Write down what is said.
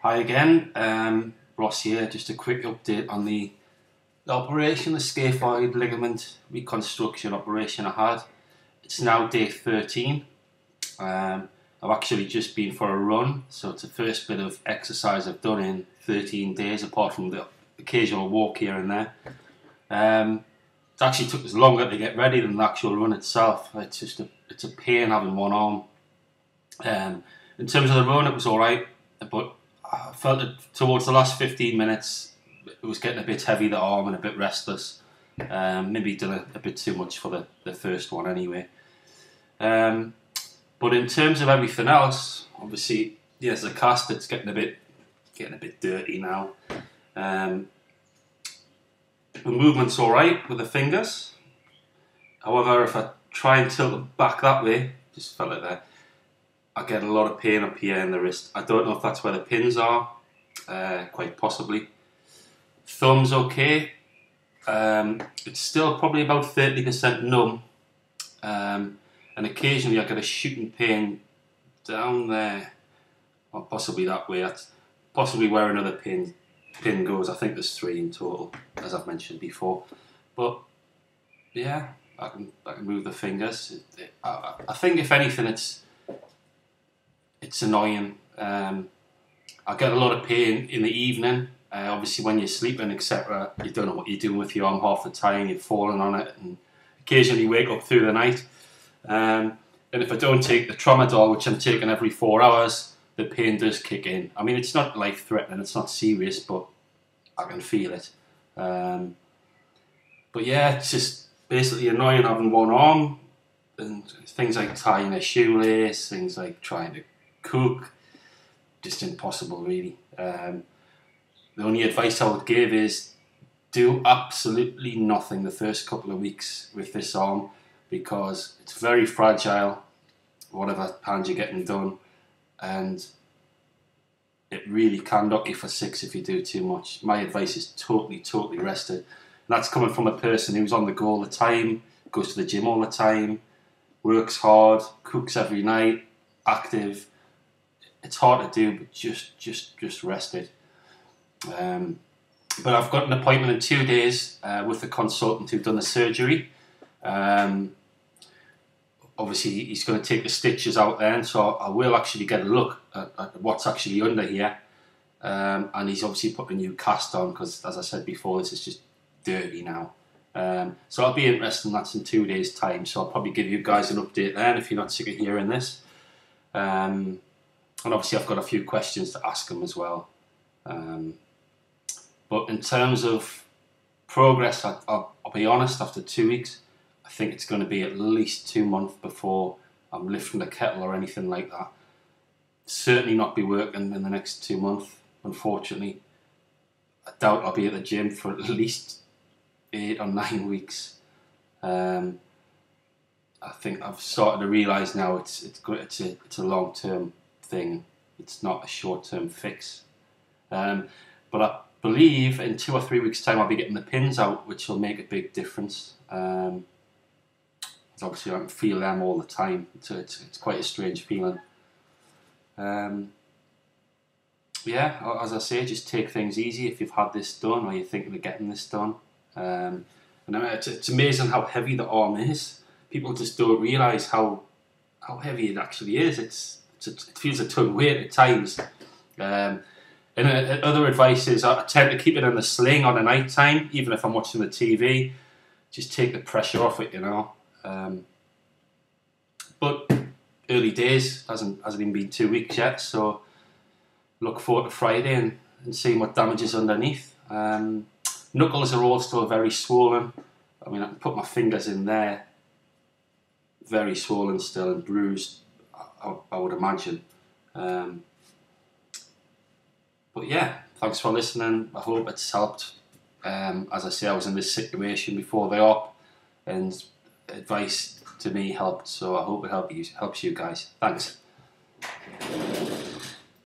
Hi again, Ross here. Just a quick update on the operation, the scaphoid ligament reconstruction operation I had. It's now day 13. I've actually just been for a run, so it's the first bit of exercise I've done in 13 days, apart from the occasional walk here and there. It actually took us longer to get ready than the actual run itself. It's a pain having one arm. In terms of the run, it was alright, but I felt that towards the last 15 minutes it was getting a bit heavy, the arm, and a bit restless. Maybe done a bit too much for the first one anyway. But in terms of everything else, obviously, yes, the cast, it's getting a bit dirty now. The movement's alright with the fingers. However, if I try and tilt it back that way, just felt it there, I get a lot of pain up here in the wrist. I don't know if that's where the pins are, quite possibly. Thumb's okay. It's still probably about 30% numb. And occasionally I get a shooting pain down there, or possibly that way. That's possibly where another pin goes. I think there's 3 in total, as I've mentioned before. But yeah, I can move the fingers. I think if anything, it's annoying. I get a lot of pain in the evening. Obviously, when you're sleeping, etc., you don't know what you're doing with your arm half the time. You're falling on it, and occasionally wake up through the night. And if I don't take the tramadol, which I'm taking every 4 hours, the pain does kick in. I mean, it's not life-threatening, it's not serious, but I can feel it. But yeah, it's just basically annoying having one arm, and things like tying a shoelace, things like trying to cook, just impossible really. The only advice I would give is do absolutely nothing the first couple of weeks with this arm, because it's very fragile, whatever hand you're getting done, and it really can knock you for 6 if you do too much. My advice is totally rest it. And that's coming from a person who's on the go all the time, goes to the gym all the time, works hard, cooks every night, active. It's hard to do, but just rest it. But I've got an appointment in 2 days with the consultant who's done the surgery. Obviously, he's going to take the stitches out then, so I will actually get a look at what's actually under here. And he's obviously put a new cast on, because, as I said before, this is just dirty now. So I'll be interested, and that's in 2 days' time. So I'll probably give you guys an update then, if you're not sick of hearing this. And obviously I've got a few questions to ask him as well. But in terms of progress, I'll be honest, after 2 weeks, I think it's going to be at least 2 months before I'm lifting a kettle or anything like that. Certainly not be working in the next 2 months, unfortunately. I doubt I'll be at the gym for at least 8 or 9 weeks. I think I've started to realise now it's a long-term thing. It's not a short-term fix. But I believe in 2 or 3 weeks' time I'll be getting the pins out, which will make a big difference. Obviously I can feel them all the time, so it's quite a strange feeling. Yeah, as I say, just take things easy if you've had this done or you're thinking of getting this done. And it's amazing how heavy the arm is. People just don't realise how heavy it actually is. It feels a ton weight at times. And other advice is I tend to keep it in the sling on the night time, even if I'm watching the TV. Just take the pressure off it, you know. But early days, hasn't even been 2 weeks yet, so look forward to Friday and seeing what damage is underneath. Knuckles are all still very swollen. I mean, I can put my fingers in there, very swollen still and bruised, I would imagine. But yeah, thanks for listening. I hope it's helped. As I say, I was in this situation before the op, and advice to me helped, so I hope it helps you guys. Thanks.